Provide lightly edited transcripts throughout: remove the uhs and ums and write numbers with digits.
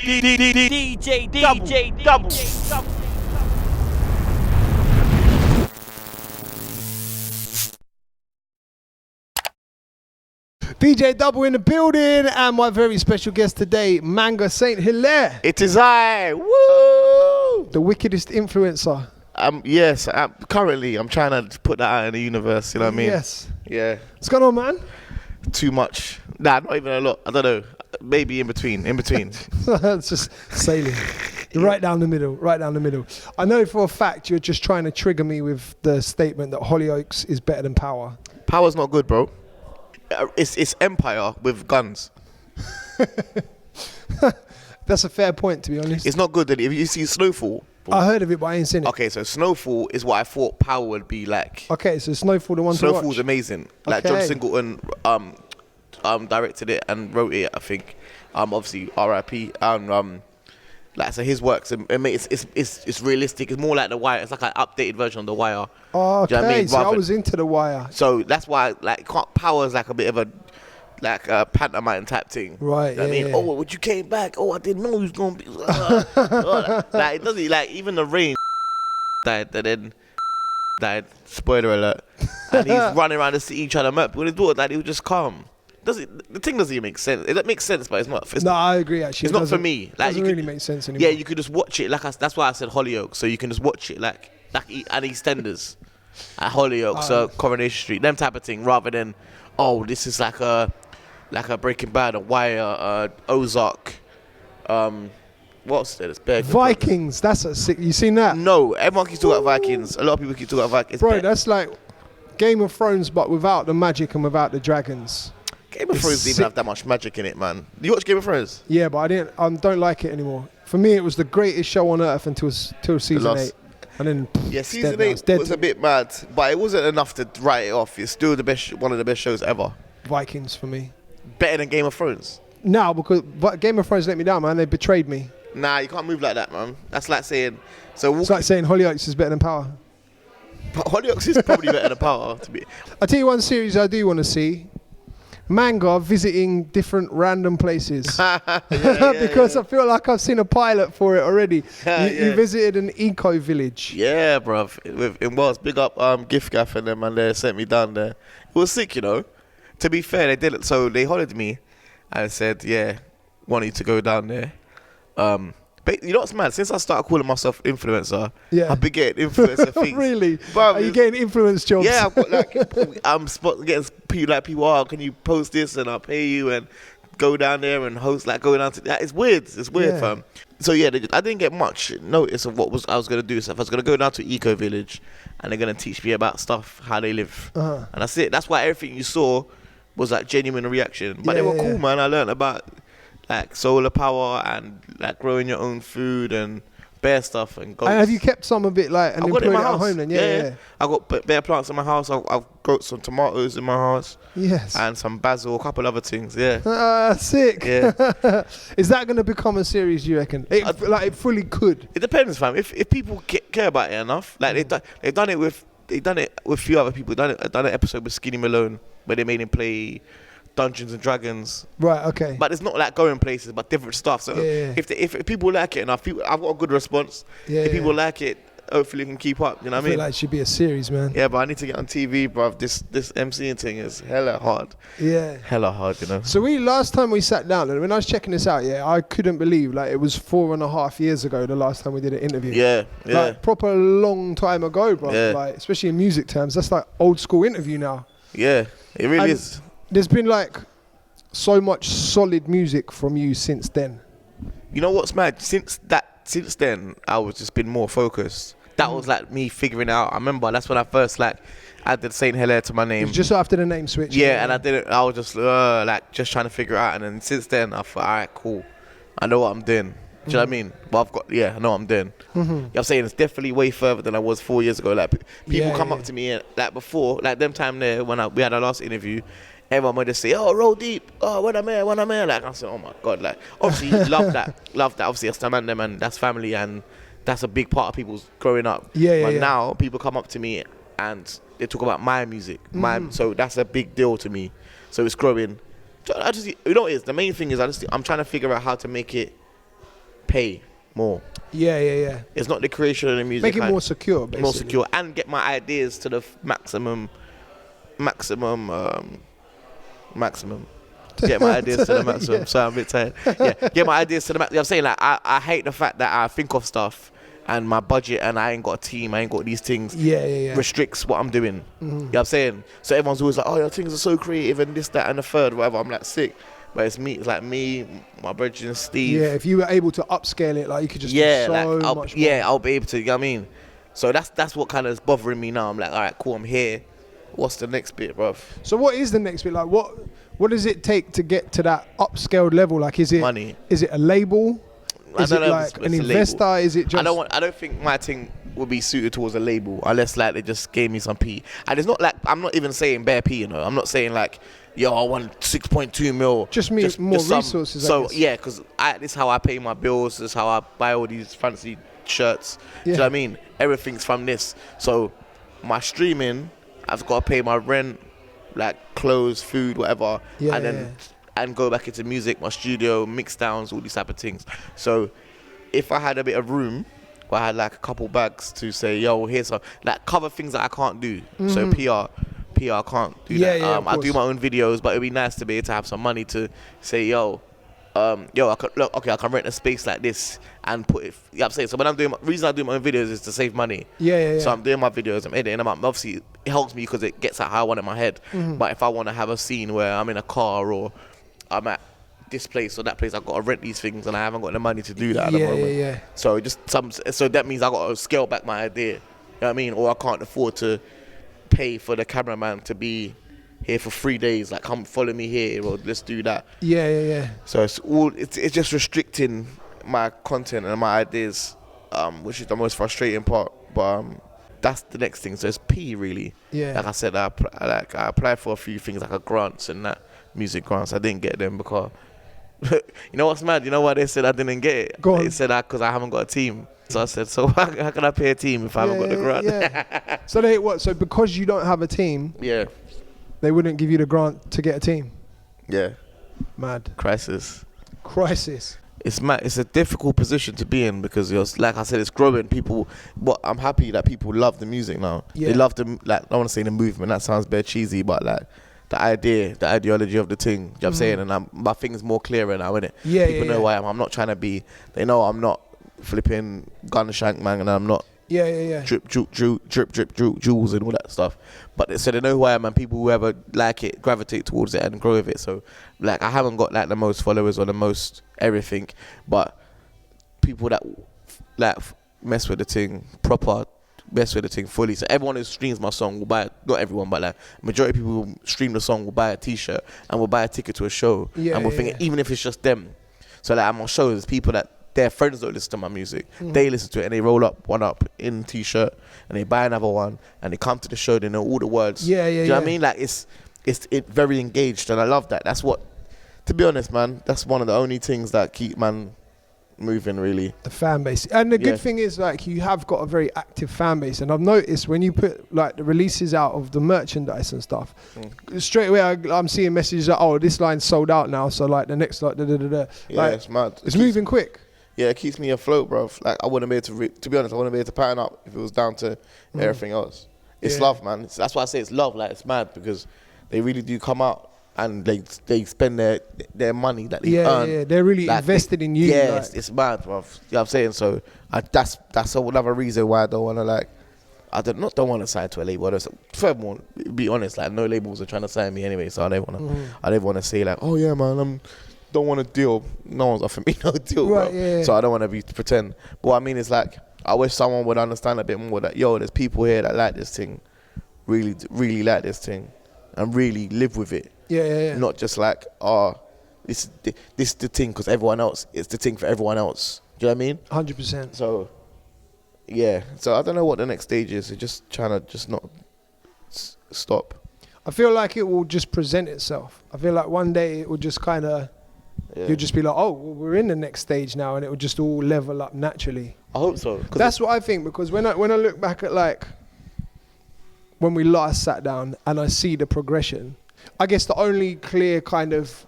DJDUBL. DJDUBL in the building, and my very special guest today, Manga St Hilare. It is I. Woo! The wickedest influencer. Yes, currently I'm trying to put that out in the universe, you know what I mean? Yes. Yeah. What's going on, man? Too much. Nah, not even a lot. I don't know. Maybe in between. It's just sailing. You're right down the middle. I know for a fact you're just trying to trigger me with the statement that Hollyoaks is better than Power. Power's not good, bro. It's Empire with guns. That's a fair point, to be honest. It's not good. If you see Snowfall. I heard of it, but I ain't seen it. Okay, so Snowfall is what I thought Power would be like. Okay, so Snowfall, the one to watch. Snowfall's amazing. Like John Singleton directed it and wrote it, I think. Obviously R.I.P. And like so his works, it's realistic. It's more like The Wire. It's like an updated version of The Wire. Oh, okay, do you know what I mean? so I was into The Wire. So that's why Power is like a bit of a pantomime type thing. Right. You know what I mean? Oh, when you came back, I didn't know he was gonna be. Like it doesn't like even the rain died, and then died. Spoiler alert. And he's running around the city trying to murder. When his daughter died, he was just calm. The thing doesn't even make sense. It makes sense, but it's not. No, I agree. Actually, it's not for me. Like, doesn't really make sense anymore. Yeah, you could just watch it. That's why I said Hollyoaks. So you can just watch it like at EastEnders, at Hollyoaks, Coronation Street, them type of thing, rather than this is like a Breaking Bad, a Wire, Ozark. What's there? It's bad. Vikings. That's a sick. You seen that? No, everyone keeps talking about Vikings. A lot of people keep talking about Vikings. Bro, that's like Game of Thrones, but without the magic and without the dragons. Game of Thrones didn't even have that much magic in it, man. You watch Game of Thrones? Yeah, but I don't like it anymore. For me, it was the greatest show on earth until season 8. And then season 8 was a bit mad, but it wasn't enough to write it off. It's still one of the best shows ever. Vikings for me. Better than Game of Thrones? No, because Game of Thrones let me down, man. They betrayed me. Nah, you can't move like that, man. That's like saying... It's like saying Hollyoaks is better than Power. But Hollyoaks is probably better than Power. I'll tell you one series I do want to see. Manga visiting different random places. Because I feel like I've seen a pilot for it already. You visited an eco village. Yeah, bruv. In Wales, big up Gift Gaff and them, and they sent me down there. It was sick, you know. To be fair, they did it. So they hollered me and said, want you to go down there. But you know what's mad? Since I started calling myself influencer, I've been getting influencer things. Really? Bruv, are you getting influence jobs? Yeah, I've got getting people can you post this and I'll pay you and go down there and host, go down to that. It's weird, fam. So I didn't get much notice of what I was gonna do. So if I was gonna go down to eco village and they're gonna teach me about stuff, how they live, and that's it. That's why everything you saw was like genuine reaction. But they were cool, man. I learned about like solar power and like growing your own food and bear stuff and goats. And have you kept some of it and then put it at home then? Yeah. I got bear plants in my house. I've got some tomatoes in my house. Yes. And some basil, a couple other things. Yeah. Sick. Yeah. Is that going to become a series? You reckon? It fully could. It depends, fam. If people care about it enough, like they've done it with a few other people. Done an episode with Skinny Malone where they made him play Dungeons and Dragons. Right, okay. But it's not like going places, but different stuff. So if people like it enough, I've got a good response. If people like it, hopefully you can keep up. You know what I mean? I feel like it should be a series, man. Yeah, but I need to get on TV, bruv. This MCing thing is hella hard. Yeah. Hella hard, you know. So last time we sat down, and when I was checking this out, I couldn't believe it was 4.5 years ago the last time we did an interview. Yeah. Proper long time ago, bro. Yeah. Especially in music terms, that's like old school interview now. Yeah, it really is. There's been so much solid music from you since then. You know what's mad? Since then, I was just been more focused. That was me figuring out. I remember that's when I first added St Hilare to my name. It was just after the name switch. Yeah, and I didn't. I was just just trying to figure it out. And then since then, I thought, all right, cool. I know what I'm doing. Do you know what I mean? Well, I know what I'm doing. You know what I'm saying? It's definitely way further than I was 4 years ago. People come up to me before, them time there when we had our last interview. Everyone would just say, "Oh, roll deep. Oh, when I'm here." I said, "Oh my God!" Obviously, love that. Obviously, that's them and that's family, and that's a big part of people's growing up. But now people come up to me and they talk about my music, so that's a big deal to me. So it's growing. The main thing is I'm trying to figure out how to make it pay more. Yeah. It's not the creation of the music. Make it more secure, basically. More secure, and get my ideas to the maximum. Get my ideas to the maximum. So I'm a bit tired. Yeah, get my ideas to the maximum. I'm saying, like, I hate the fact that I think of stuff and my budget and I ain't got a team, I ain't got these things. Yeah. Restricts what I'm doing. You know what I'm saying? So everyone's always like, oh, your things are so creative and this, that, and the third, whatever. I'm like, sick. But it's like me, my brother and Steve. Yeah, if you were able to upscale it, like, you could just do so much more. Yeah, I'll be able to, you know what I mean? So that's what kind of is bothering me now. I'm like, all right, cool, I'm here. What's the next bit, bruv? So what is the next bit? Like, what does it take to get to that upscaled level? Like, is it money? Is it a label? Is it like an investor? Is it just? I don't think my thing would be suited towards a label unless like they just gave me some P. And it's not like, I'm not even saying bare P, you know. I'm not saying like, yo, I want 6.2 mil. Just more resources. So yeah, because this is how I pay my bills. This is how I buy all these fancy shirts. Do you know what I mean? Everything's from this. So my streaming, I've got to pay my rent, like clothes, food, whatever, and go back into music, my studio, mix downs, all these type of things. So if I had a bit of room, where I had like a couple bags to say, yo, here's some, like, cover things that I can't do. So PR can't do that. I do my own videos, but it'd be nice to be able to have some money to say, I can rent a space like this and put it. You know what I'm saying? So when I'm doing, reason I do my own videos is to save money. So I'm doing my videos, I'm editing them up. Obviously, it helps me because it gets out how I want it in my head. But if I want to have a scene where I'm in a car or I'm at this place or that place, I've got to rent these things and I haven't got the money to do that at the moment. So so that means I've got to scale back my idea. You know what I mean? Or I can't afford to pay for the cameraman to be here for 3 days, like, come follow me here or let's do that. So it's just restricting my content and my ideas, which is the most frustrating part. But that's the next thing. So it's P, really. Like I said, I applied for a few things like grants and that, music grants. I didn't get them because you know what's mad? You know why they said I didn't get it? They said that because I haven't got a team. So I said, so how can I pay a team if I haven't got the grant? So so because you don't have a team, they wouldn't give you the grant to get a team? Mad. Crisis. It's mad. It's a difficult position to be in because, like I said, it's growing. People, but I'm happy that people love the music now. They love the, like, I don't want to say the movement, that sounds bare cheesy, but like the ideology of the thing. You know what I'm saying? And my thing's more clearer now, innit? People know who I am. I'm not trying to be, they know I'm not flipping gun shank man, and I'm not drip jewels and all that stuff. But so they know who I am, and people who ever like it gravitate towards it and grow with it. So like, I haven't got like the most followers or the most everything, but people that like mess with the thing proper, mess with the thing fully. So everyone who streams my song will buy, not everyone, but like majority of people who stream the song will buy a t-shirt and will buy a ticket to a show, and will think even if it's just them. So like, at my shows, there's people that their friends don't listen to my music. They listen to it and they roll up one up in t-shirt and they buy another one and they come to the show. They know all the words. Do you know what I mean? Like, it's very engaged, and I love that. That's what, to be honest, man, that's one of the only things that keep man moving, really. The fan base. And the good thing is, like, you have got a very active fan base, and I've noticed when you put like the releases out of the merchandise and stuff, straight away I'm seeing messages like, oh, this line's sold out now, so like the next like like, it's mad. It's moving quick. Yeah, it keeps me afloat, bro. Like, I wouldn't be able to be honest, I wouldn't be able to pattern up if it was down to everything else. It's love, man. That's why I say it's love. Like, it's mad because they really do come out and they spend their money that they earn. Yeah, they're really like, invested in you. Yeah, like. It's mad, bro. You know what I'm saying? So that's another reason why I don't want to, like, I don't want to sign to a label. Furthermore, be honest, like, no labels are trying to sign me anyway, so I don't want to say like, oh yeah, man, don't want to deal. No one's offering me no deal, right, bro. So I don't want to pretend. But what I mean is, like, I wish someone would understand a bit more that, yo, there's people here that like this thing, really, really like this thing, and really live with it. Not just like, this is the thing because everyone else, it's the thing for everyone else. Do you know what I mean? 100%. So, yeah. So I don't know what the next stage is. It's just trying to just not stop. I feel like it will just present itself. I feel like one day it will just kind of, you'll just be like, oh, well, we're in the next stage now, and it will just all level up naturally. I hope so. That's what I think, because when I look back at, like, when we last sat down and I see the progression, I guess the only clear kind of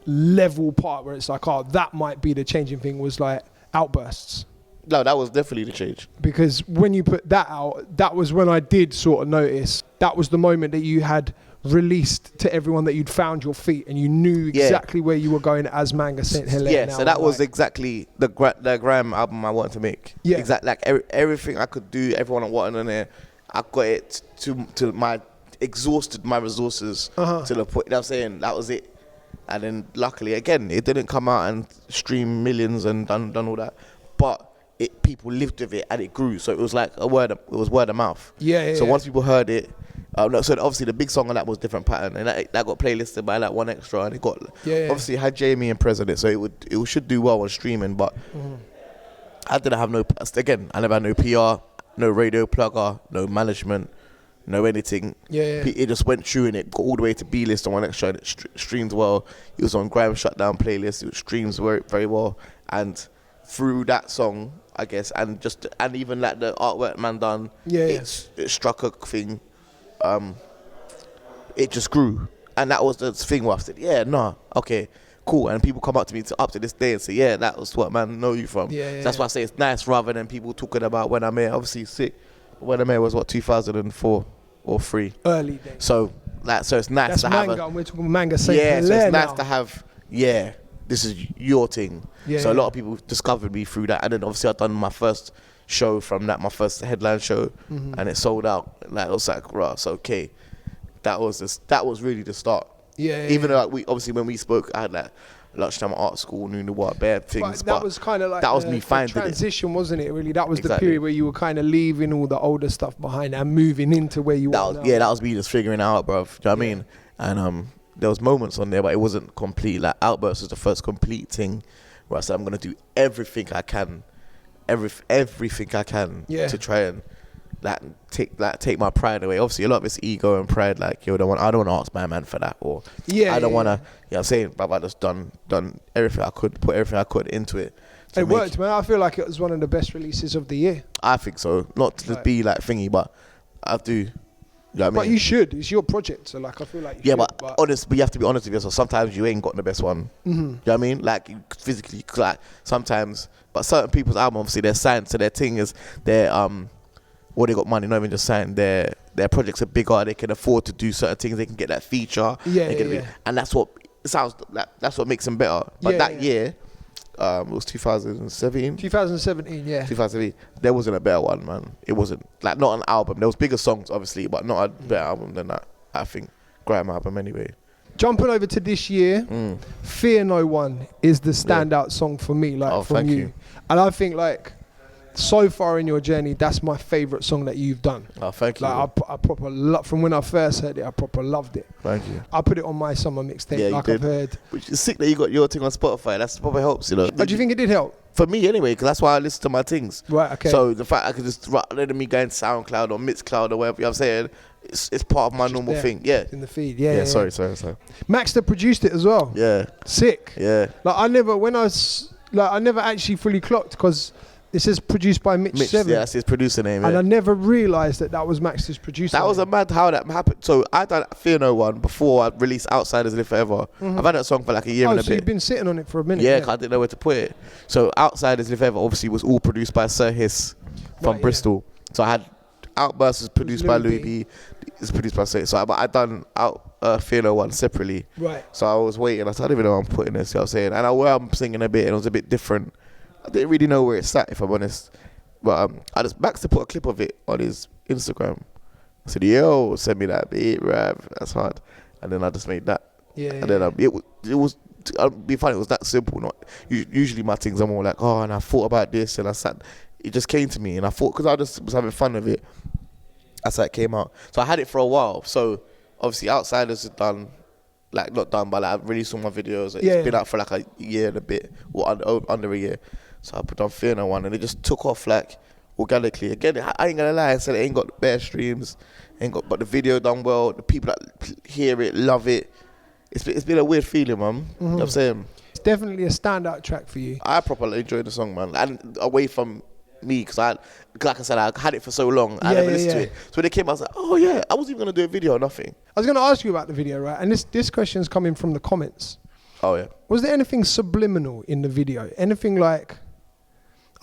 level part where it's like, oh, that might be the changing thing was like Outbursts. No, that was definitely the change. Because when you put that out, that was when I did sort of notice. That was the moment that you had released to everyone that you'd found your feet and you knew exactly where you were going as Manga St Hilare. Yeah, so that was exactly the Grime album I wanted to make. Yeah. Exactly, like everything I could do, everyone I wanted on there, I got it to my, exhausted my resources to the point, you know what I'm saying? That was it. And then luckily, again, it didn't come out and stream millions and done all that. But people lived with it and it grew, so it was like word of mouth. So once people heard it, so obviously the big song on that was Different Pattern, and that got playlisted by like One Extra, and it got obviously it had Jamie and President, so it should do well on streaming. But I didn't have no, again, I never had no PR, no radio plugger, no management, no anything. It just went through and it got all the way to B list on One Extra, and it streamed well. It was on Grime Shutdown playlist, it streams very well, and through that song, I guess, and even like the artwork man done, it struck a thing. It just grew, and that was the thing where I said, okay, cool. And people come up to me up to this day and say, yeah, that was what man know you from. That's why I say it's nice rather than people talking about When I'm Here. Obviously, sick. When I'm Here was what, 2004 or 3. Early days. So it's nice. That's to Manga, have and we're talking Manga St Hilare. So it's nice now. to have. This is your thing. So a lot of people discovered me through that, and then obviously I've done my first show from that, my first headline show, and it sold out. Like, it was like, right, okay, that was really the start. Even though we obviously when we spoke, I had like lunchtime at art school, knew what bare things. But that was kind of like that was me finding transition, wasn't it? Really, that was the period where you were kind of leaving all the older stuff behind and moving into where you were. That was me just figuring it out, bruv. Do you know what I mean? And there was moments on there, but it wasn't complete. Like Outburst was the first complete thing where I said I'm gonna do everything I can, everything I can to try and take my pride away. Obviously, a lot of it's ego and pride. Like, I don't want to ask my man for that, or I don't want to. You know, I'm saying, but I just done everything I could, put everything I could into it. It worked, man. I feel like it was one of the best releases of the year. I think so. Not to be like thingy, but I do. You know what I mean? But you should. It's your project, so like I feel like you should. But you have to be honest with yourself. Sometimes you ain't got the best one. You know what I mean? Like physically, like sometimes. But certain people's album, obviously, they're signed. So their thing is they got money, not even just signed. Their projects are bigger. They can afford to do certain things. They can get that feature. And that's what it sounds like. That's what makes them better. But that year, it was 2017. 2017, yeah. 2017. There wasn't a better one, man. It wasn't like not an album. There was bigger songs, obviously, but not a better album than that. I think Grime album anyway. Jumping over to this year, Fear No One is the standout song for me, like from you. And I think like so far in your journey, that's my favourite song that you've done. Oh, thank you. Like I proper love, from when I first heard it, I proper loved it. Thank you. I put it on my summer mixtape, like I've heard. Which is sick that you got your thing on Spotify. That's probably helps, you know. Do you think it did help? For me anyway, because that's why I listen to my things. Right, okay. So the fact I could just, rather than me going to SoundCloud or Mixcloud or whatever, you know what I'm saying, it's part of my normal thing. Yeah. In the feed, Sorry. Maxter produced it as well. Yeah. Sick. Yeah. Like I never actually fully clocked, because it says produced by Mitch 7. Yeah, that's his producer name. And I never realised that was Max's producer. That was a mad how that happened. So I done Fear No One before I released Outsiders Live Forever. I've had that song for like a year and a bit. So you've been sitting on it for a minute. Yeah, 'cause I didn't know where to put it. So Outsiders Live Forever obviously was all produced by Sir Hiss from Bristol. So I had Outburst is produced by Louis B. It's produced by Sir. So I done Fear No One separately. Right. So I was waiting. I said, I don't even know where I'm putting this. You know what I'm saying? And where I'm singing a bit, and it was a bit different. I didn't really know where it sat, if I'm honest. But Baxter put a clip of it on his Instagram. I said, yo, send me that beat, Rav. That's hard. And then I just made that. And then it was, I'll be funny, it was that simple. Not usually my things are more like, oh, and I thought about this, and I sat. It just came to me, and I thought, because I just was having fun with it, that's how it came out. So I had it for a while. So obviously Outsiders is done. Like, not done, but like, I've released all my videos. It's been out for like a year and a bit, or under a year. So I put on Fear No One, and it just took off like organically. Again, I ain't gonna lie, I said it ain't got the best streams, but the video done well. The people that hear it love it. It's been a weird feeling, man. You know what I'm saying? It's definitely a standout track for you. I properly enjoyed the song, man. And away from me, because like I said, I had it for so long. I never listened to it. So when it came, I was like, oh yeah, I wasn't even gonna do a video or nothing. I was gonna ask you about the video, right? And this question's coming from the comments. Oh yeah. Was there anything subliminal in the video? Anything like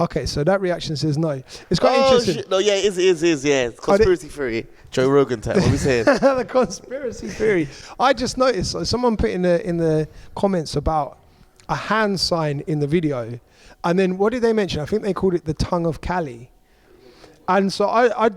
Okay, so that reaction says no. It's quite interesting. Shit. No, yeah, it is, yeah. Conspiracy theory. Joe Rogan type. What are we saying? The conspiracy theory. I just noticed someone put in the comments about a hand sign in the video, and then what did they mention? I think they called it the tongue of Cali. And so I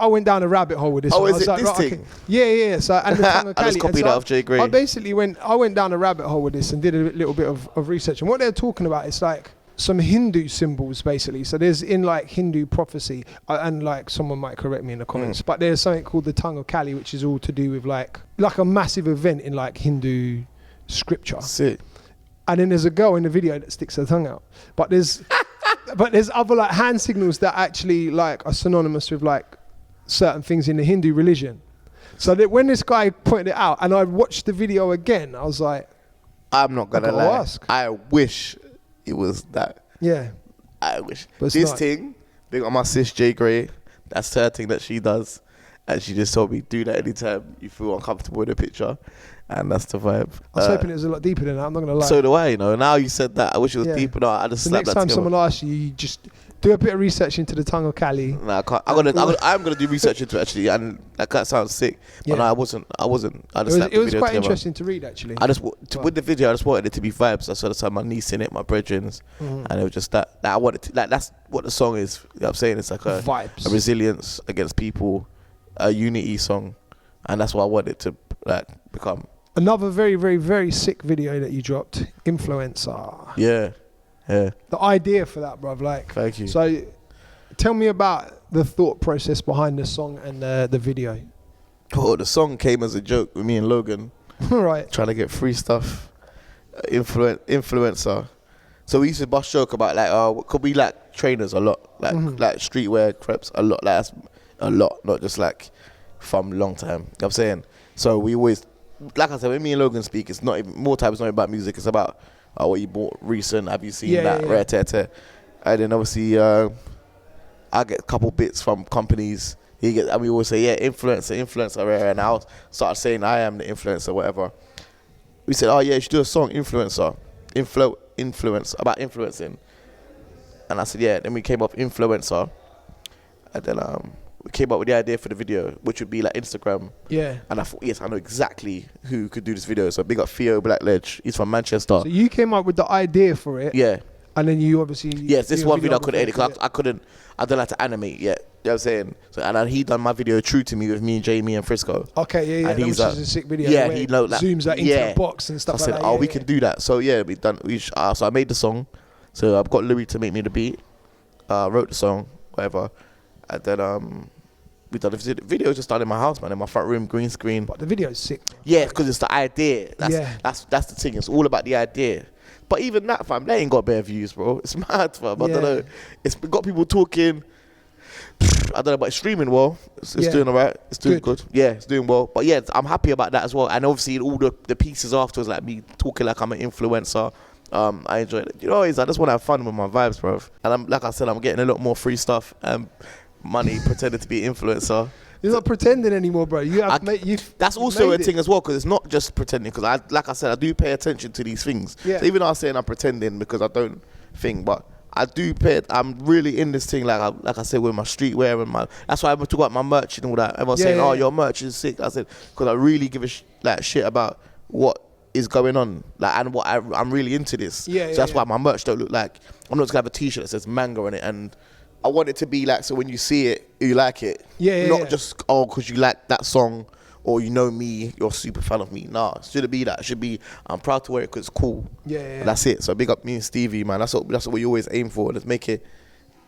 went down a rabbit hole with this. Oh, is it this thing? Okay. Yeah. So and the tongue of Cali. I just copied that off Jay Gray. I went down a rabbit hole with this and did a little bit of research. And what they're talking about is like some Hindu symbols, basically. So there's in like Hindu prophecy, and like someone might correct me in the comments, but there's something called the tongue of Cali, which is all to do with like a massive event in like Hindu scripture. Sick. And then there's a girl in the video that sticks her tongue out. But there's other like hand signals that actually like are synonymous with like certain things in the Hindu religion. So that when this guy pointed it out and I watched the video again, I was like, I'm not gonna lie. I wish it was that. Yeah. I wish. But this thing, big on my sis Jay Gray, that's her thing that she does. And she just told me, do that anytime you feel uncomfortable in a picture. And that's the vibe. I was hoping it was a lot deeper than that. I'm not going to lie. So do I, you know. Now you said that. I wish it was deeper. No, I just slapped that together. Next time someone asks you, you just do a bit of research into the tongue of Cali. No, I can't. I'm gonna do research into it, actually. And that sounds sick. But no, I wasn't. I just slapped the video together. It was quite interesting to read, actually. With the video, I just wanted it to be vibes. I sort of had my niece in it, my brethren. And it was just that I wanted to, like, that's what the song is. You know what I'm saying? It's like a resilience against people, a unity song. And that's what I wanted to like become. Another very, very, very sick video that you dropped, Influencer. Yeah. The idea for that, bruv, like. Thank you. So, tell me about the thought process behind the song and the video. Oh, the song came as a joke with me and Logan. Right. Trying to get free stuff. Influencer. So we used to bust joke about like, could we like trainers a lot, like like streetwear crepes a lot, like that's a lot, not just like from a long time. You know what I'm saying? So we always, like I said, when me and Logan speak, it's not even, more time it's not about music, it's about what you bought recent, have you seen that, rare tear. And then obviously I get a couple bits from companies, and we always say, yeah, influencer, rare, and I'll start saying I am the influencer, whatever. We said, oh yeah, you should do a song, influencer, about influencing. And I said, yeah, then we came up influencer, and then we came up with the idea for the video, which would be like Instagram. Yeah. And I thought, yes, I know exactly who could do this video. So big up Theo Blackledge. He's from Manchester. So you came up with the idea for it. Yeah. And then you obviously... Yes, this one video I couldn't edit because I don't like to animate yet. You know what I'm saying? So, and then he done my video True to Me with me and Jamie and Frisco. Okay, yeah. And he's which is a sick video. Yeah, he know that. Zooms that into the box and stuff so like that. I said, we can do that. So yeah, so I made the song. So I've got Louis to make me the beat. Wrote the song, whatever. And then we done the video just done in my house, man, in my front room, green screen. But the video is sick. Yeah, because it's the idea. That's the thing. It's all about the idea. But even that, fam, they ain't got bare views, bro. It's mad, fam. I don't know. It's got people talking. I don't know, but it's streaming well. It's doing all right. It's doing good. Yeah, it's doing well. But yeah, I'm happy about that as well. And obviously all the pieces afterwards, like me talking like I'm an influencer. I enjoy it. You know, I just want to have fun with my vibes, bro. And like I said, I'm getting a lot more free stuff. Money pretending to be an influencer. You're not pretending anymore, bro. That's also a thing as well, because it's not just pretending. Because like I said, I do pay attention to these things. Yeah. So even though I'm saying I'm pretending because I don't think, but I do pay. I'm really in this thing, like I said, with my streetwear and that's why I talk about my merch and all that. Everyone's saying, "Oh, your merch is sick." I said, because I really give a shit about what is going on, like, and what I'm really into this. Yeah. So that's why my merch don't look like, I'm not just gonna have a T-shirt that says Manga on it, and I want it to be like, so when you see it, you like it. Not just, because you like that song or you know me, you're a super fan of me. Nah, it shouldn't be that. It should be, I'm proud to wear it because it's cool. Yeah. And that's it. So big up me and Stevie, man. That's what we always aim for. Let's make it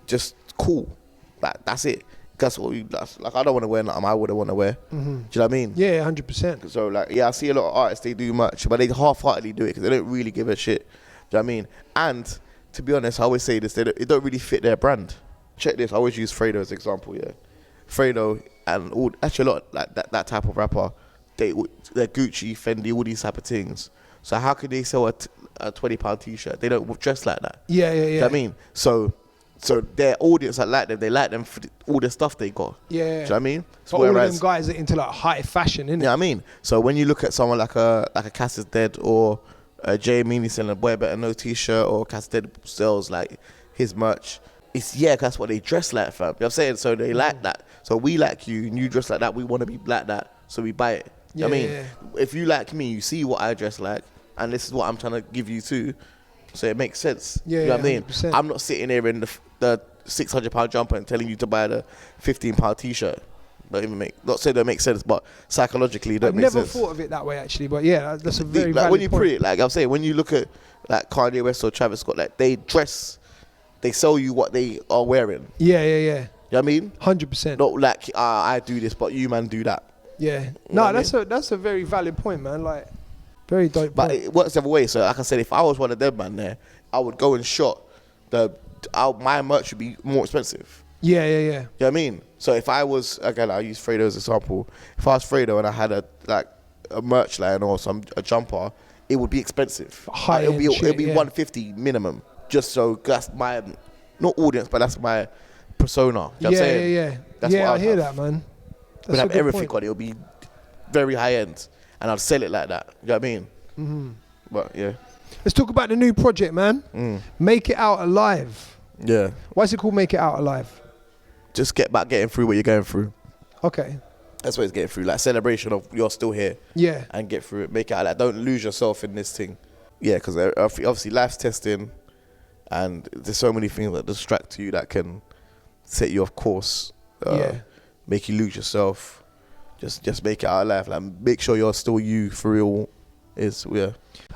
just cool. Like, that's it. That's what like, I don't want to wear nothing I wouldn't want to wear. Do you know what I mean? Yeah, 100%. So like, yeah, I see a lot of artists, they do much, but they half-heartedly do it because they don't really give a shit. Do you know what I mean? And to be honest, I always say this, it don't really fit their brand. Check this, I always use Fredo as an example, yeah. Fredo and actually a lot like that type of rapper, they're Gucci, Fendi, all these type of things. So how can they sell a £20 T-shirt? They don't dress like that. Yeah. You know what I mean? So their audience that like them, they like them for all the stuff they got. Yeah. Do you know what I mean? So all of them guys are into like high fashion, innit? Yeah, I mean. So when you look at someone like a Cass is Dead or Jamie selling a Boy Better No t-shirt, or Cassidy sells like his merch. It's that's what they dress like, fam. You know what I'm saying? So they like that. So we like you, and you dress like that. We want to be like that, so we buy it. Yeah, I mean, if you like me, you see what I dress like, and this is what I'm trying to give you too. So it makes sense. Yeah, you know what I mean? 100%. I'm not sitting here in the £600 jumper and telling you to buy the £15 t-shirt. Not saying that makes sense, but psychologically it don't make sense. I've never thought of it that way actually, but yeah, that's a very like valid when you point. put it, like I'm saying, when you look at like Kanye West or Travis Scott, like they sell you what they are wearing. Yeah. You know what I mean? 100%. Not like I do this, but you man do that. Yeah. You No, know what I mean? that's a very valid point, man. Like, very dope But point. it works the other way. So like I said, if I was one of them man there, I would go and shop. My merch would be more expensive. Yeah. You know what I mean? So if I was, again, I'll use Fredo as an example. If I was Fredo and I had a merch line or a jumper, it would be expensive. High-end It'll shit, be yeah. 150 minimum. Just so that's my, not audience, but that's my persona. You know what I'm saying? Yeah. That's Yeah, what I I'd hear have. that, man. We'd That's a have good everything point. on it. It'll be very high end, and I'd sell it like that. You know what I mean? Mm-hmm. But yeah. Let's talk about the new project, man. Make It Out Alive. Yeah. Why is it called Make It Out Alive? Just getting through what you're going through. Okay. That's what it's getting through. Like celebration of you're still here. Yeah. And get through it. Make it out. Like don't lose yourself in this thing. Yeah, because obviously life's testing, and there's so many things that distract you that can set you off course. Make you lose yourself. Just make it out alive. Like make sure you're still you for real.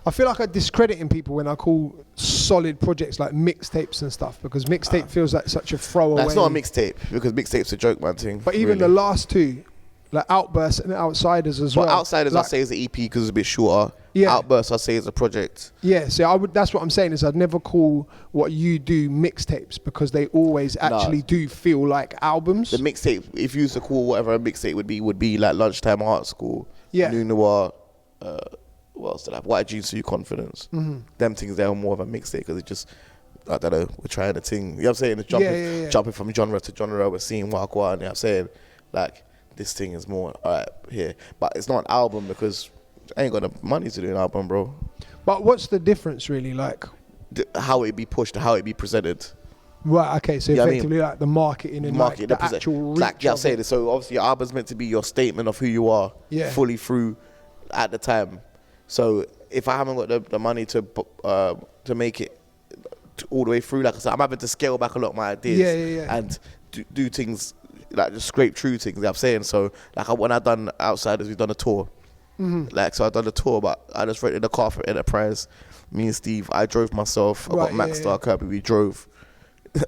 I feel like I'm discrediting people when I call solid projects like mixtapes and stuff, because mixtape feels like such a throwaway. That's not a mixtape, because mixtape's a joke man thing. But even the last two, like Outburst and Outsiders as well. Outsiders like, I say is an EP because it's a bit shorter. Yeah. Outburst I say is a project. Yeah, so that's what I'm saying is I'd never call what you do mixtapes, because they always actually do feel like albums. The mixtape, if you used to call whatever a mixtape would be like Lunchtime Art School, New Noir, what else did I have? White Jeans Suit Confidence. Them things, they're more of a mixtape because it just, I don't know, we're trying a thing. You know what I'm saying? It's jumping from genre to genre. We're seeing what, you know what I'm saying? Like, this thing is more, all right, here. But it's not an album because I ain't got the money to do an album, bro. But what's the difference really? Like, how it be pushed, how it be presented. Right, okay, so effectively like the marketing and like the actual reach. Like, yeah, I'm saying this. So obviously your album's meant to be your statement of who you are fully through at the time. So if I haven't got the money to make it all the way through, like I said, I'm having to scale back a lot of my ideas and do things, like just scrape through things, you know what I'm saying? So like when I done Outsiders, we've done a tour. Like, so I done a tour, but I just rented a car for Enterprise. Me and Steve, I drove myself. I got Max Star Kirby, we drove.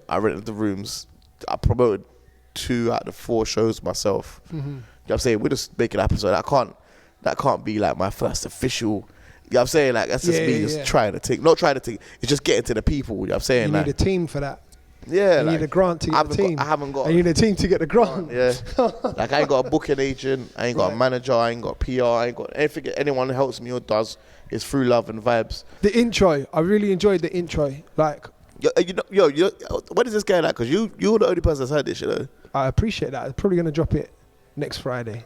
I rented the rooms. I promoted 2 out of the 4 shows myself. You know what I'm saying? We're just making it happen. So that can't be like my first official. You know what I'm saying? Like that's just me just trying to take. Not trying to take. It's just getting to the people. You know what I'm saying? You need a team for that. Yeah. You need a grant to get the team. I haven't got. You need a team to get the grant. Yeah. Like I ain't got a booking agent. I ain't got a manager. I ain't got PR. I ain't got anything. Anyone who helps me or does is through love and vibes. The intro. I really enjoyed the intro. Like. Yo, what is this guy like? Because you're the only person that's heard this, you know. I appreciate that. I'm probably gonna drop it next Friday.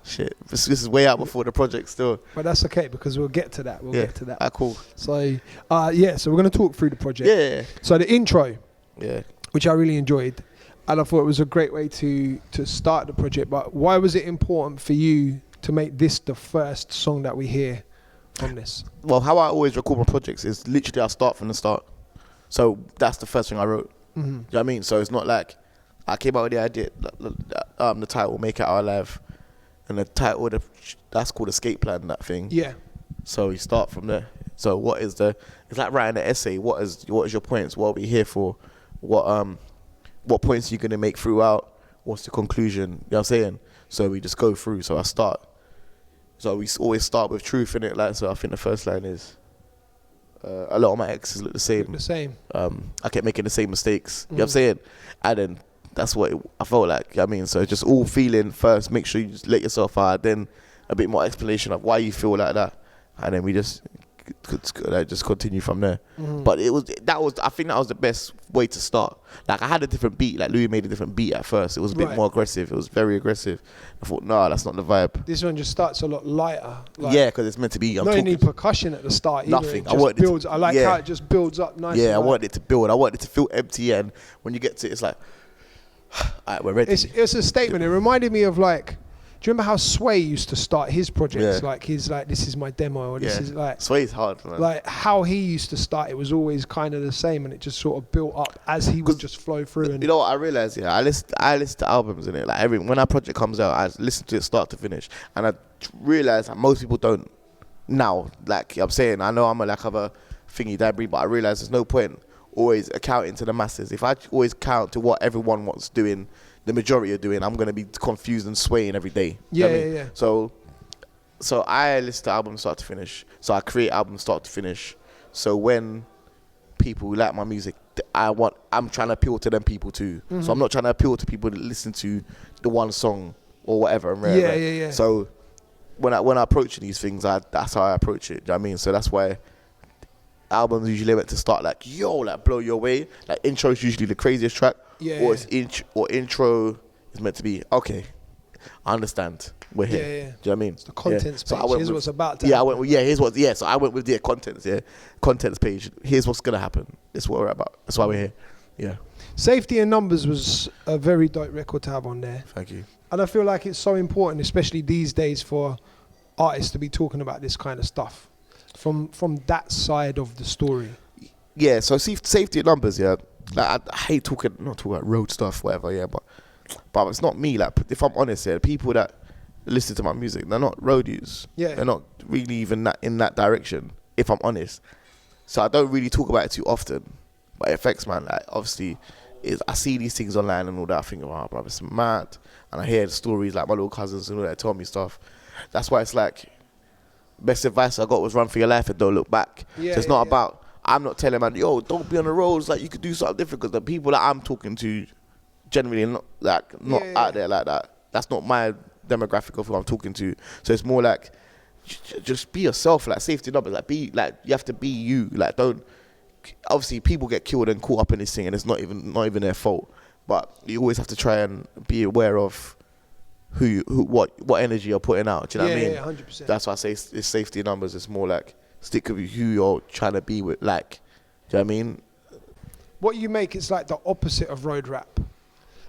Shit, this is way out before the project still. But that's okay because we'll get to that. We'll get to that. Cool. So, so we're going to talk through the project. Yeah. So the intro, yeah, which I really enjoyed, and I thought it was a great way to start the project. But why was it important for you to make this the first song that we hear on this? Well, how I always record my projects is literally I start from the start. So that's the first thing I wrote. You know what I mean? So it's not like I came out with the idea, the title, Make It Out Alive. And the title, that's called Escape Plan, that thing. Yeah. So you start from there. So it's like writing an essay. What is your points? What are we here for? What points are you going to make throughout? What's the conclusion? You know what I'm saying? So we just go through. So we always start with truth in it. Like, so I think the first line is, a lot of my exes look the same. I kept making the same mistakes. You know what I'm saying? And then that's what I felt like. You know what I mean? So just all feeling first, make sure you just let yourself out, then a bit more explanation of why you feel like that. And then we just like, just continue from there. But I think that was the best way to start. Like I had a different beat. Like Louis made a different beat at first. It was a bit more aggressive. It was very aggressive. I thought, nah, that's not the vibe. This one just starts a lot lighter. Like, yeah, because it's meant to be. No need percussion at the start. Nothing. I like how it just builds up nicely. Yeah, I wanted it to build. I wanted it to feel empty, and when you get to it, it's like, all right, we're ready. It's a statement. It reminded me of like, do you remember how Sway used to start his projects? Like he's like, this is my demo, or this is like. Sway's hard, man. Like how he used to start, it was always kind of the same, and it just sort of built up as he would just flow through. And you know what I realized? Yeah, I listen to albums in it. Like when our project comes out, I listen to it start to finish, and I realize that most people don't now. Like I'm saying, I know I'm a like of a thingy debris, but I realize there's no point always accounting to the masses. If I always count to what everyone wants doing, the majority are doing, I'm gonna be confused and swaying every day. Yeah. So I listen to albums start to finish. So I create albums start to finish. So when people like my music, I'm trying to appeal to them people too. So I'm not trying to appeal to people that listen to the one song or whatever. Yeah. So when I approach these things, that's how I approach it. Do you know what I mean? So that's why albums usually meant to start like, yo, like blow your way. Like intro is usually the craziest track. Or intro is meant to be, okay, I understand. We're here. Do you know what I mean? It's the contents page. Here's what's about to happen. So I went with the contents, contents page. Here's what's gonna happen. This is what we're about. That's why we're here. Yeah. Safety in Numbers was a very dope record to have on there. Thank you. And I feel like it's so important, especially these days, for artists to be talking about this kind of stuff from that side of the story. Yeah, so Safety in Numbers, yeah. Like I hate not talking about road stuff, whatever, yeah, but it's not me. Like if I'm honest, yeah, the people that listen to my music, they're not roadies. Yeah. They're not really even in that direction, if I'm honest. So I don't really talk about it too often. But it affects, man. Like obviously, I see these things online and all that. I think, oh, bro, it's mad. And I hear the stories, like my little cousins and all that tell me stuff. That's why it's like, best advice I got was run for your life and don't look back. Yeah, so it's not about, I'm not telling man, yo, don't be on the roads, like you could do something different, because the people that I'm talking to generally not out there like that. That's not my demographic of who I'm talking to. So it's more like, just be yourself, like Safety Numbers, like be, like you have to be you, like don't, obviously people get killed and caught up in this thing and it's not even their fault, but you always have to try and be aware of what energy you're putting out. Do you know what I mean? Yeah, 100%. That's why I say it's Safety Numbers. It's more like stick with who you're trying to be with. Like, do you know what I mean? What you make is like the opposite of road rap.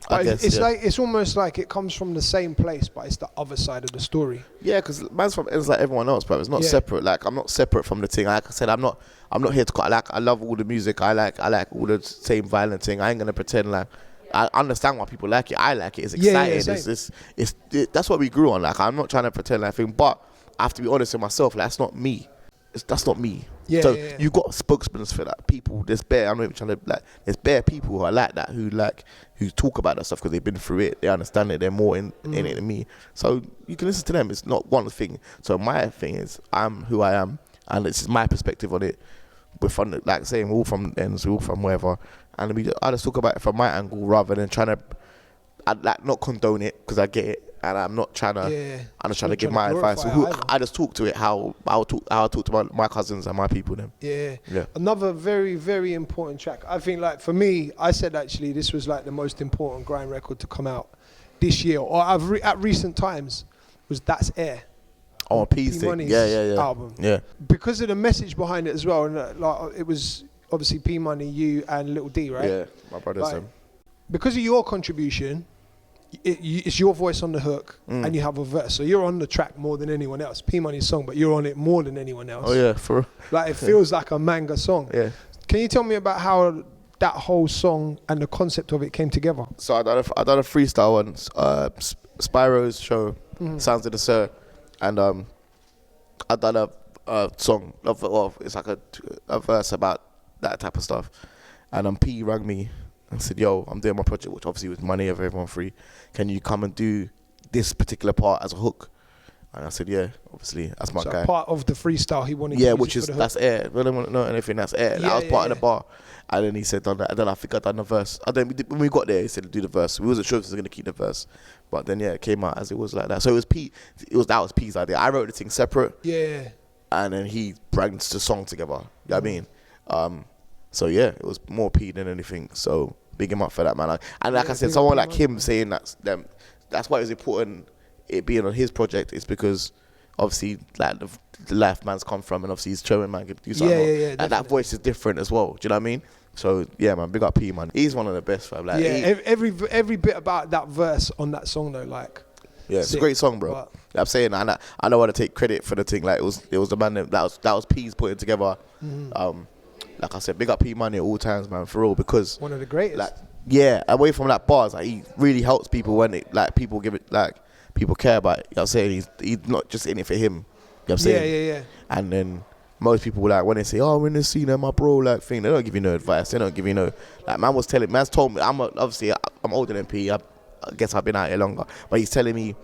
It's like it's almost like it comes from the same place, but it's the other side of the story. Yeah, because man's from ends like everyone else, but it's not separate. Like I'm not separate from the thing. Like I said, I'm not here to cut. I love all the music. I like all the same violent thing. I ain't gonna pretend like. I understand why people like it. I like it. It's exciting. That's what we grew on. Like I'm not trying to pretend like thing, but I have to be honest with myself. Like that's not me. That's not me. You got spokesmen for that. People, there's bare. I'm not even trying to like. There's bare people who are like that, who talk about that stuff because they've been through it. They understand it. They're more in it than me. So you can listen to them. It's not one thing. So my thing is, I'm who I am, and this is my perspective on it. We're from, like saying, we're all from ends, we're all from wherever, and I just talk about it from my angle rather than trying to, not condone it because I get it, and I'm not trying to. I'm just trying to give my advice. I just talk to it how I talk to my cousins and my people. Then. Yeah. Another very, very important track. I think, like for me, I said actually this was like the most important grime record to come out this year or at recent times. Was That's Air. Oh, P's thing. Yeah. Album. Yeah. Because of the message behind it as well, and like it was obviously P Money, you, and Little D, right? Yeah, my brothers. Like, because of your contribution, it's your voice on the hook, and you have a verse, so you're on the track more than anyone else. P Money's song, but you're on it more than anyone else. Oh yeah, like it feels like a manga song. Yeah. Can you tell me about how that whole song and the concept of it came together? So I done a freestyle on Spyro's show, Sounds of the Sir. And I done a song of it's like a verse about that type of stuff. And P rang me and said, "Yo, I'm doing my project, which obviously was money of everyone free. Can you come and do this particular part as a hook?" And I said, "Yeah, obviously that's my guy." Part of the freestyle he wanted. Yeah, which is that's air. I don't want to know anything. That's air. I was part of the bar, and then he said, "Done that." And then I think I done the verse. When we got there, he said, "Do the verse." We wasn't sure if he was gonna keep the verse. But then it came out as it was like that. So it was that was P's idea. I wrote the thing separate. Yeah. and then he brings the song together. You know what I mean? So yeah, it was more P than anything. So big him up for that, man. And like I said, someone like him saying that's why it was important it being on his project is because obviously like the life man's come from, and obviously he's showing man could do something. Yeah, and that voice is different as well. Do you know what I mean? So yeah, man, big up P, man. He's one of the best, fam. Like, every bit about that verse on that song though, like. Yeah, it's a great song, bro. Like I'm saying, I don't want to take credit for the thing. Like it was the man that was P's putting together. Like I said, big up P Money at all times, man, for real, because one of the greatest. Like, yeah, away from like bars, like he really helps people when it like people give it like people care about it. You know what I'm saying? He's not just in it for him. You know what I'm saying? Yeah. And then most people like when they say, "Oh, I'm in the scene, my bro," like thing, they don't give you no advice. They don't give you no like. Man's told me. I'm older than P. I guess I've been out here longer, but he's telling me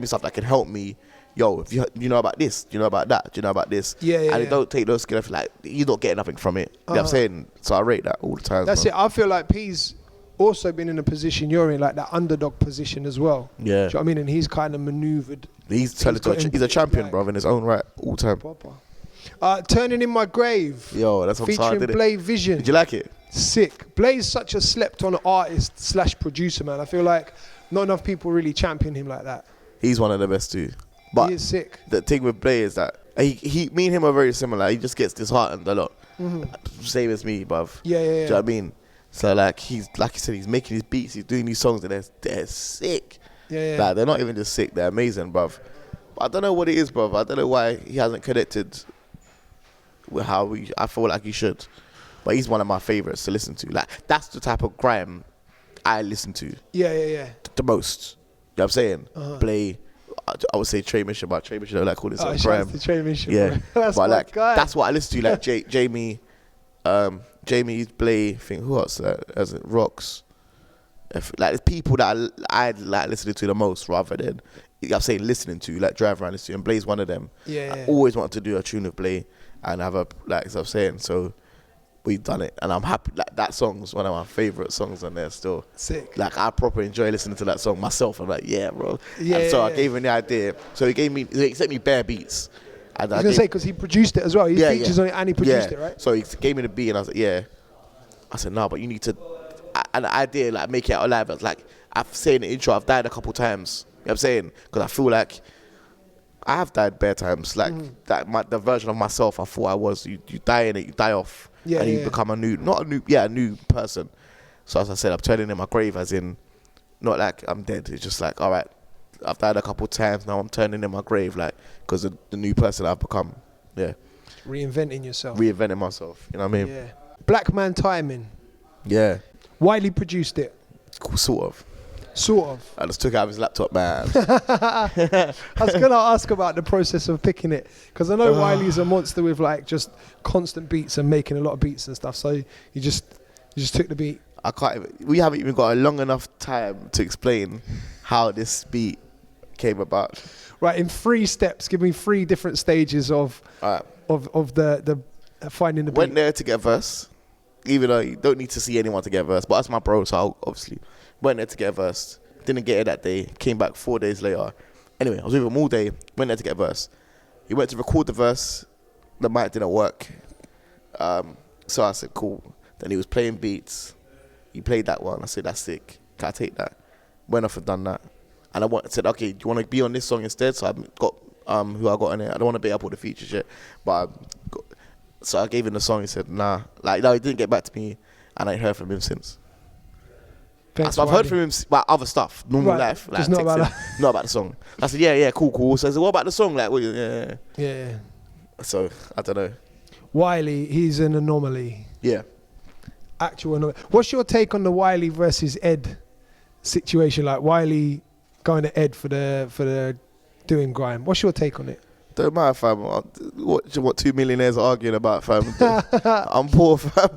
stuff that can help me. Yo, if you know about this, you know about that, you know about this. And don't take those skills like you're not getting nothing from it. You know what I'm saying? So I rate that all the time. That's it. I feel like P's also been in a position you're in, like that underdog position as well. Yeah. Do you know what I mean? And he's kind of maneuvered. He's a champion, bro, in his own right, all time. Turning in My Grave. Yo, that's what I'm saying. Featuring Blay Vision. Did you like it? Sick. Blay's such a slept-on artist / producer, man. I feel like not enough people really champion him like that. He's one of the best too. But he is sick. The thing with Blay is that me and him are very similar. He just gets disheartened a lot. Same as me, bruv. Yeah. Do you know what I mean? So like he's like you said, he's making his beats, he's doing these songs, and they're sick. Yeah. Like, they're not even just sick, they're amazing, bruv. But I don't know what it is, bruv. I don't know why he hasn't connected with how I feel like he should. But he's one of my favorites to listen to. Like that's the type of grime I listen to. Yeah. The most. You know what I'm saying? Blay. I would say Trey Mission, but Trey Mission don't like calling himself grime. Trey Mission, yeah. That's but my like guy. that's what I listen to. Like Jamie, Blay. Think who else? As it Rocks. Like it's people that I like listening to the most, rather than I'm saying listening to, like drive around listening to. And Blay's one of them. Yeah. I always wanted to do a tune with Blay and have a like as I'm saying. So we've done it, and I'm happy. Like that song's one of my favorite songs on there still. Sick. Like I properly enjoy listening to that song myself. I'm like, yeah, bro. Yeah. And so I gave him the idea. So he sent me bare beats. And I was gonna say because he produced it as well. He features on it and he produced it, right? So he gave me the beat, and I was like, yeah. I said, no, but you need to. And the idea, like make it out alive. I was like, I've said in the intro, I've died a couple times. You know what I'm saying? Because I feel like I have died bare times. Like the version of myself I thought I was. You die in it, you die off. And you become a new person. So as I said, I'm turning in my grave, as in, not like I'm dead. It's just like, all right, I've died a couple times, now I'm turning in my grave, like, because of the new person I've become. Yeah. Reinventing yourself. Reinventing myself, you know what I mean? Yeah. Black Man Timing. Yeah. Wiley produced it. Sort of. I just took it out of his laptop, man. I was going to ask about the process of picking it, because I know Wiley's a monster with like just constant beats and making a lot of beats and stuff. So you just took the beat. We haven't even got a long enough time to explain how this beat came about. Right, in 3 steps, give me 3 different stages of the finding the beat. Went there to get a verse, even though you don't need to see anyone to get a verse, but that's my bro, so I'll obviously went there to get a verse. Didn't get it that day. Came back 4 days later. Anyway, I was with him all day. Went there to get a verse. He went to record the verse. The mic didn't work. So I said, cool. Then he was playing beats. He played that one. I said, that's sick. Can I take that? Went off and done that. And I said, okay, do you want to be on this song instead? So I got who I got on it. I don't want to beat up all the features yet. But so I gave him the song. He said, nah. Like, no, he didn't get back to me. And I ain't heard from him since. So I've heard from him about other stuff, normal life. Like, just not about that. Not about the song. I said, yeah, cool. So I said, what about the song? Like, well, yeah. So, I don't know. Wiley, he's an anomaly. Yeah. Actual anomaly. What's your take on the Wiley versus Ed situation? Like Wiley going to Ed for the doing grime. What's your take on it? Don't matter, fam. What 2 millionaires are arguing about, fam? I'm poor, fam.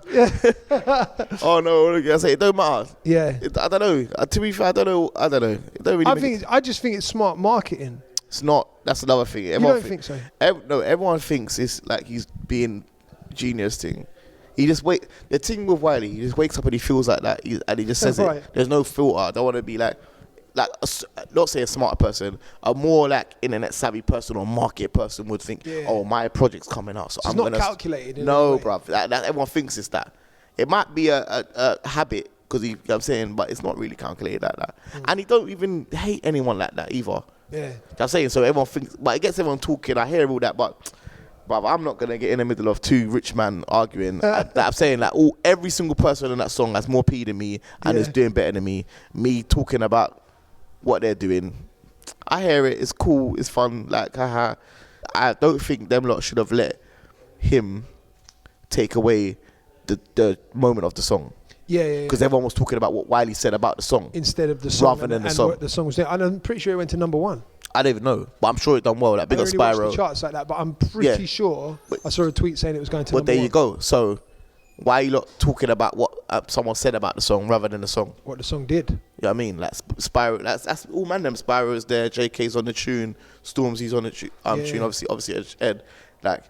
Oh no, I say it don't matter. Yeah. I don't know. To be fair, I don't know. It don't really. I just think it's smart marketing. It's not. That's another thing. You don't think so? No, everyone thinks it's like he's being genius thing. He just the thing with Wiley, he just wakes up and he feels like that, and he just says it. There's no filter. I don't want to be like. like not say a smarter person, a more like internet savvy person or market person would think, oh, my project's coming out, so I'm not gonna calculated. No, bruv, that everyone thinks it's that. It might be a habit because you know what I'm saying, but it's not really calculated like that. And he don't even hate anyone like that either. Yeah, You know what I'm saying, so everyone thinks, but it gets everyone talking. I hear all that, but I'm not gonna get in the middle of two rich men arguing. I'm saying like every single person in that song has more P than me and is doing better than me. Me talking about what they're doing, I hear it. It's cool. It's fun. Like, haha. I don't think them lot should have let him take away the moment of the song. Yeah. Because everyone was talking about what Wiley said about the song instead of the song, rather than the song. What the song was doing. And I'm pretty sure it went to #1. I don't even know, but I'm sure it done well. Like, big up I don't really watch Spyro. the charts like that, but I'm pretty sure I saw a tweet saying it was going to. Well, #1. there you go. So why are you lot talking about what someone said about the song rather than the song? What the song did. You know what I mean? Like Spyro, that's all man. Them Spyro's there, JK's on the tune, Stormzy's on the tune. Tune obviously Ed. Like,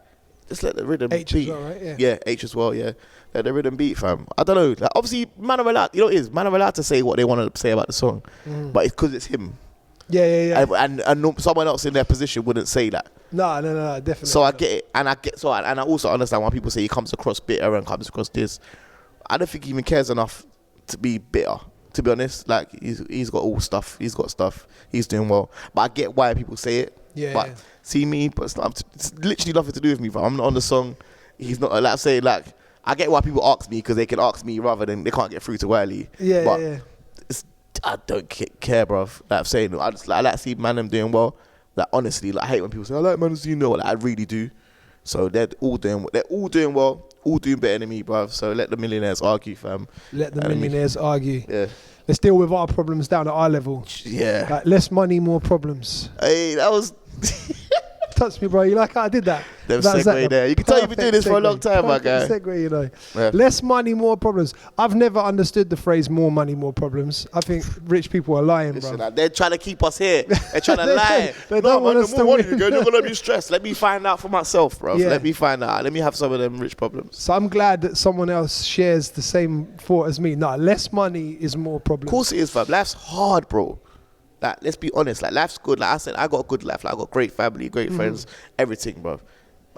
just let the rhythm H beat. as well, right? Yeah, H as well. Yeah, let the rhythm beat, fam. I don't know. Like, obviously, man are allowed. You know what it is? Man are allowed to say what they want to say about the song, but it's because it's him. Yeah. And someone else in their position wouldn't say that. No, definitely. So I get it, and I also understand why people say he comes across bitter and comes across this. I don't think he even cares enough to be bitter. To be honest, like he's got all stuff. He's got stuff. He's doing well, but I get why people say it. Yeah. But see me, but it's literally nothing to do with me. But I'm not on the song. He's not. Like I say, like I get why people ask me because they can ask me rather than they can't get through to Wiley. Yeah. I don't care, bruv. Like I'm saying, I like to see man them doing well. Like honestly, like I hate when people say I like man them doing well. Like I really do. So they're all doing well, all doing better than me, bruv. So let the millionaires argue, fam. Let the millionaires argue. Yeah. Let's deal with our problems down at our level. Yeah. Like less money, more problems. Hey, that was. Touch me, bro. You like how I did that? Them segue there. You can tell you've been doing this for a long time, my guy. Segue, you know. Yeah. Less money, more problems. I've never understood the phrase "more money, more problems." I think rich people are lying, Listen, bro. they're trying to keep us here. They're trying to lie. They don't want us the to more money win. you get, you're gonna be stressed. Let me find out for myself, bro. Yeah. Let me find out. Let me have some of them rich problems. So I'm glad that someone else shares the same thought as me. No, less money is more problems. Of course it is, fam. Life's hard, bro. Like, let's be honest. Like, life's good. Like I said, I got a good life. Like, I got great family, great friends, everything, bro.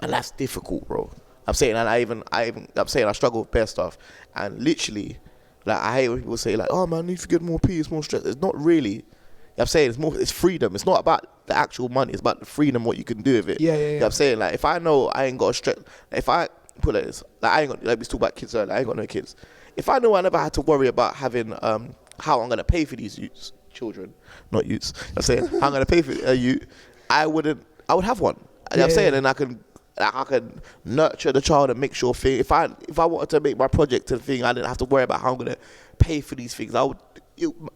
And life's difficult, bro. I'm saying, and I'm saying I struggle with bare stuff. And literally, like, I hate when people say, like, oh man, if you get more P, it's more stress. It's not really. You know what I'm saying, it's freedom. It's not about the actual money. It's about the freedom, what you can do with it. Yeah. You know what I'm saying, like, if I know I ain't got a stress, if I put it this, like, I ain't got, like we talk about kids earlier, I ain't got no kids. If I know I never had to worry about having how I'm gonna pay for these children, not youths. I'm saying how I'm gonna pay for a youth. I would have one. You know what I'm saying, and I can nurture the child and make sure thing. If I wanted to make my project a thing, I didn't have to worry about how I'm gonna pay for these things.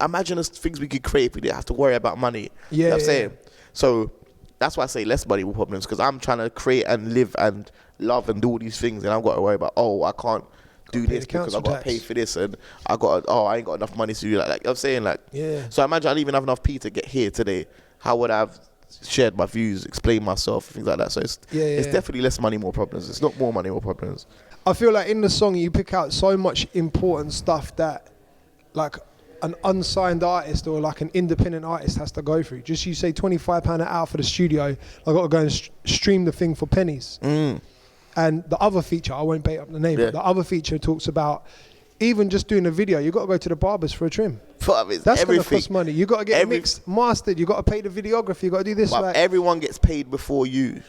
Imagine the things we could create if we didn't have to worry about money. You know what I'm saying? So that's why I say less money, more problems, because I'm trying to create and live and love and do all these things, and I've got to worry about, I can't do this because I've got to pay for this, and I ain't got enough money to do that. Like, you know what I'm saying, like, so imagine I didn't even have enough P to get here today. How would I have shared my views, explained myself, things like that? So it's definitely less money, more problems. It's not more money, more problems. I feel like in the song you pick out so much important stuff that, like, an unsigned artist or like an independent artist has to go through. Just you say £25 an hour for the studio, I got to go and stream the thing for pennies. And the other feature, I won't bait up the name, but the other feature talks about even just doing a video, you got to go to the barbers for a trim. That's going to cost money. You got to get it mixed, mastered. You got to pay the videographer. You got to do this. But everyone gets paid before you.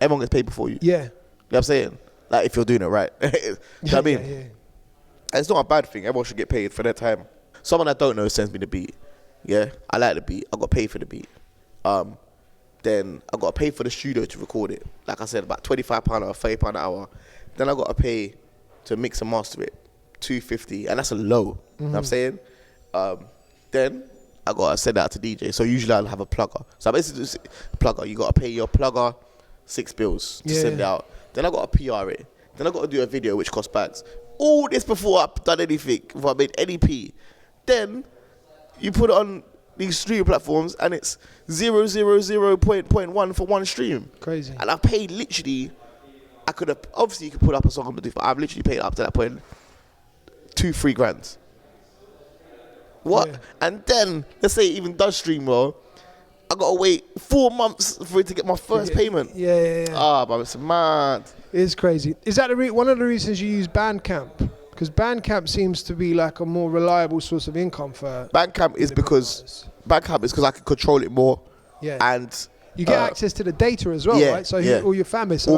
Everyone gets paid before you. Yeah. You know what I'm saying? Like, if you're doing it right. You know what I mean? Yeah. It's not a bad thing. Everyone should get paid for their time. Someone I don't know sends me the beat. Yeah, I like the beat. I got paid for the beat. Then I got to pay for the studio to record it. Like I said, about £25 or £30 an hour. Then I got to pay to mix and master it, $250, and that's a low. You know what I'm saying? Then I got to send that out to DJ. So usually I'll have a plugger. So basically, a plugger. You got to pay your plugger £6 to send it out. Then I got to PR it. Then I got to do a video which costs bags. All this before I've done anything, before I made any P. Then you put it on these streaming platforms and it's 0.1 for one stream. Crazy. And I paid literally, I could have, obviously you could put up a song, but I've literally paid up to that point 2-3 grand. What? Yeah. And then, let's say it even does stream well, I gotta wait 4 months for it to get my first payment. Yeah. But it's mad. It's crazy. Is that one of the reasons you use Bandcamp? Because Bandcamp seems to be like a more reliable source of income for... Bandcamp is because I can control it more. Yeah. And you get access to the data as well, right? So all your fan base.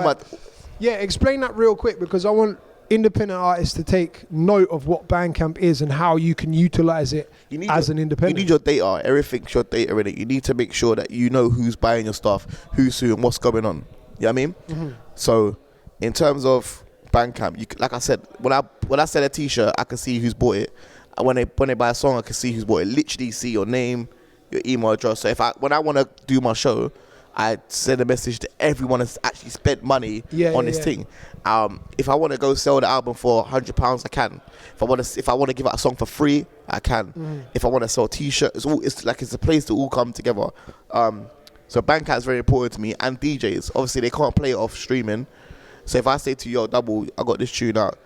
Explain that real quick, because I want independent artists to take note of what Bandcamp is and how you can utilize it as an independent. You need your data. Everything's your data in it. You need to make sure that you know who's buying your stuff, who's who, and what's going on. You know what I mean? Mm-hmm. So, in terms of Bandcamp, like I said, when I sell a T-shirt, I can see who's bought it. And when they buy a song, I can see who's bought it. Literally see your name, your email address. So when I want to do my show, I send a message to everyone that's actually spent money on this thing. If I want to go sell the album for £100, I can. If I want to give out a song for free, I can. If I want to sell a T-shirt, it's a place to all come together. So Bandcamp is very important to me, and DJs. Obviously, they can't play it off streaming. So if I say to you, Double, I got this tune out,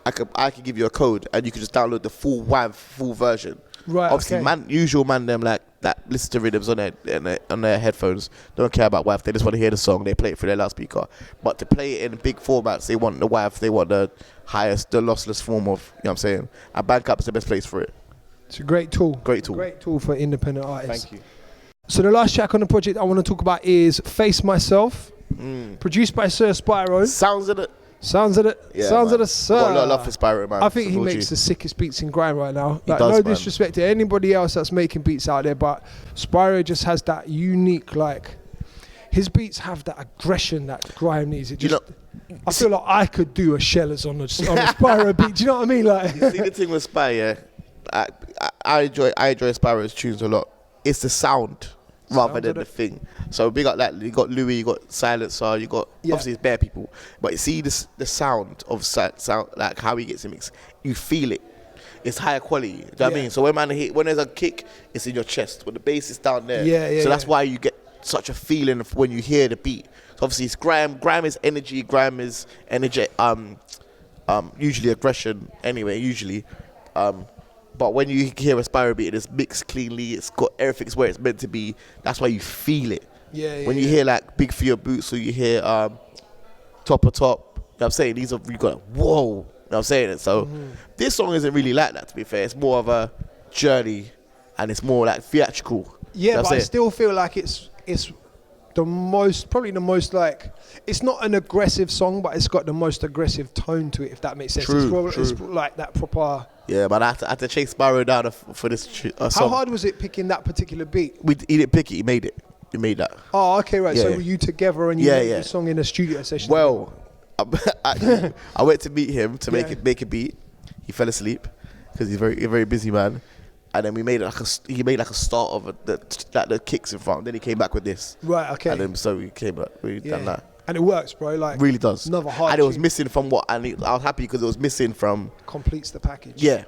I could give you a code, and you can just download the full WAV, full version. Right. Obviously, usual man them like that listen to rhythms on their headphones, don't care about WAV. They just want to hear the song. They play it through their loudspeaker. But to play it in big formats, they want the WAV. They want the highest, the lossless form of. You know what I'm saying? And Bandcamp is the best place for it. It's a great tool. Great tool. Great tool for independent artists. Thank you. So the last track on the project I want to talk about is "Face Myself," produced by Sir Spyro. Sounds of it. Sounds of it. Yeah, sounds man. of the Sir. Got a lot of love for Spyro, man. I think he makes the sickest beats in grime right now. He Like, does, no man. disrespect to anybody else that's making beats out there, but Spyro just has that unique, like, his beats have that aggression that grime needs. It just, I feel like I could do a Shellers on a Spyro beat. Do you know what I mean? Like, you see the thing with Spy, yeah. I enjoy Spyro's tunes a lot. It's the sound rather than the thing. So big up that. You got Louis, you got Silencer, you got obviously it's bare people. But you see the sound of sound, like how he gets it mixed. You feel it. It's higher quality. Do you know what I mean? So when there's a kick, it's in your chest. When the bass is down there. So that's why you get such a feeling of when you hear the beat. So obviously it's grime. Grime is energy. Grime is energy. Usually aggression. Anyway, usually. But when you hear a Spyro beat, it's mixed cleanly. It's got everything's where it's meant to be. That's why you feel it. When you hear like Big for Your Boots, or you hear Top of Top, you know what I'm saying? These are, you got whoa. You know what I'm saying? So this song isn't really like that, to be fair. It's more of a journey, and it's more like theatrical. Yeah, you know but I still feel like it's probably the most like, it's not an aggressive song, but it's got the most aggressive tone to it, if that makes sense. True. It's like that proper. Yeah, but I had to chase Spyro down for this song. How hard was it picking that particular beat? He didn't pick it. He made it. He made that. Oh, okay, right. Yeah, So yeah. were you together and you made the song in a studio session? Well, I went to meet him to make a beat. He fell asleep because he's a very busy man. And then he made like a start of the kicks in front. Then he came back with this. Right. Okay. And then so we came back. We done that. And it works, bro. Like, really does. Another hard. And it was missing from what? And I was happy because it was missing from. Completes the package. Yeah.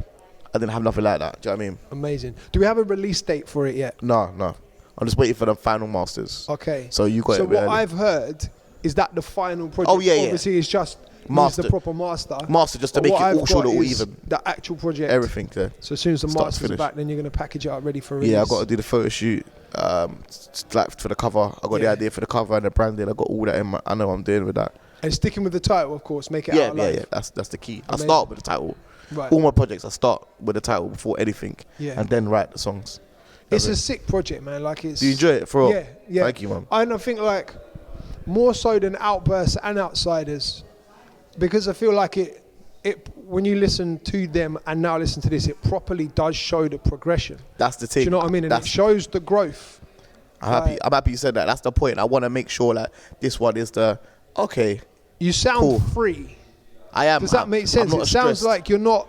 I didn't have nothing like that. Do you know what I mean? Amazing. Do we have a release date for it yet? No. I'm just waiting for the final masters. Okay. So you got it. So what early. I've heard is that the final project. Oh yeah. Obviously, it's just master. The proper master. Master just to make it all sure all even. The actual project. Everything. Yeah. So as soon as the master's back, then you're gonna package it up ready for release. Yeah, I got to do the photo shoot. Like for the cover, I got the idea for the cover and the branding. I got all that in I know what I'm doing with that. And sticking with the title, of course, make it out alive. Yeah. That's the key. Amazing. I start with the title. Right. All my projects, I start with the title before anything, and then write the songs. It's a sick project, man. Like it's. Do you enjoy it for all? Yeah. Thank you, man. And I think like more so than Outbursts and Outsiders, because I feel like it when you listen to them and now listen to this, it properly does show the progression. That's the thing. Do you know what I mean? And it shows the growth. I'm happy you said that. That's the point. I want to make sure that this one is the okay. You sound free. I am. Does that make sense? It sounds like you're not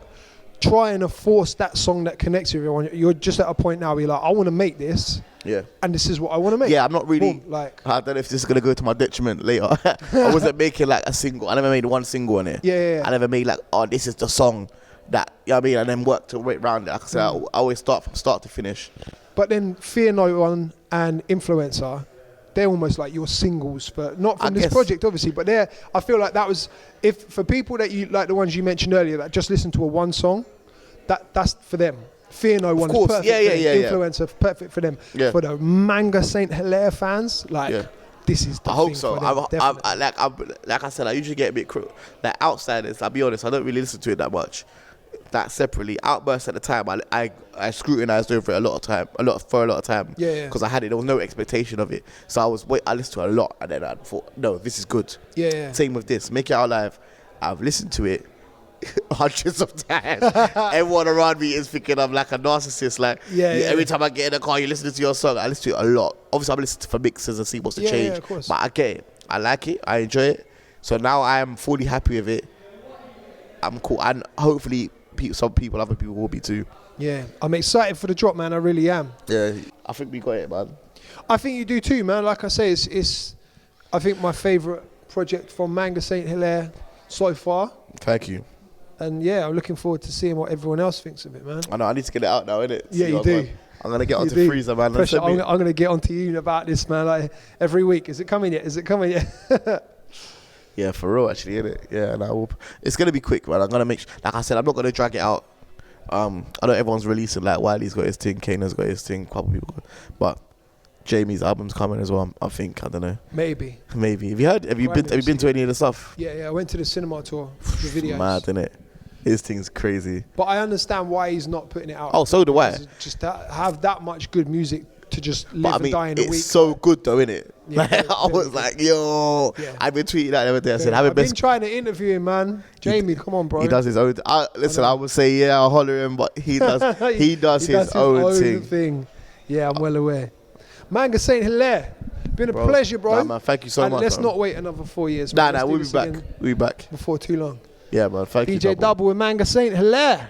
trying to force that song that connects with everyone. You're just at a point now where you're like, I want to make this. Yeah. And this is what I want to make. Yeah, I'm not really. Boom, like, I don't know if this is going to go to my detriment later. I wasn't making like a single. I never made one single on it. Yeah. I never made like, oh, this is the song that, you know what I mean? And then work to right around it. Like I said, I always start from start to finish. But then Fear No One and Influencer, they're almost like your singles for not from this project obviously, but I feel like that was, if for people that you like the ones you mentioned earlier that just listen to a one song, that's for them. Fear No One is course. perfect. Influencer, perfect for them. Yeah. For the Manga St Hilare fans, like this is the I hope thing so. for them, Like I said, I usually get a bit like outsiders. I'll be honest, I don't really listen to it that much. That separately, Outburst at the time, I scrutinized over it for a lot of time. Yeah. Because there was no expectation of it, so I listened to it a lot, and then I thought, no, this is good. Yeah. Same with this, Make It Out Live. I've listened to it hundreds of times. Everyone around me is thinking I'm like a narcissist. Like every time I get in the car, you're listening to your song. I listen to it a lot. Obviously, I'm listening for mixes and see what's the change. Yeah, of course. But I get it. I like it. I enjoy it. So now I am fully happy with it. I'm cool, and hopefully other people will be too. Yeah, I'm excited for the drop, man. I really am. Yeah, I think we got it, man. I think you do too, man. Like I say, it's I think my favourite project from Manga St Hilare so far. Thank you. And yeah, I'm looking forward to seeing what everyone else thinks of it, man. I know, I need to get it out now, innit? Yeah, you do. I'm going to get onto Freezer, man. Pressure, I'm going to get onto you about this, man, like every week. Is it coming yet? Is it coming yet? Yeah, for real, actually, innit? Yeah, and it's going to be quick, man. I'm going to make like I said, I'm not going to drag it out. I know everyone's releasing, like Wiley's got his thing, Kana's got his thing, a couple people got, but Jamie's album's coming as well, I think. I don't know. Maybe. Have you heard? Have you been to any of the stuff? Yeah, I went to the cinema tour, the videos. Mad, innit? His thing's crazy. But I understand why he's not putting it out. Oh, so do I. Just have that much good music to just live and die in a week. It's so good though, innit? Yeah, I was like, yo, I've been tweeting that the other day. I said, I've been trying to interview him, man. Jamie, come on, bro. He does his own. Listen, I would say, I'll holler him, but he does. he does his own thing. Yeah, I'm well aware. Manga St Hilare, been a pleasure, bro. Nah, man, thank you so much. Let's not wait another 4 years. Nah, we'll be back. We'll be back before too long. Yeah, man. Thank you. DJDUBL with Manga St Hilare.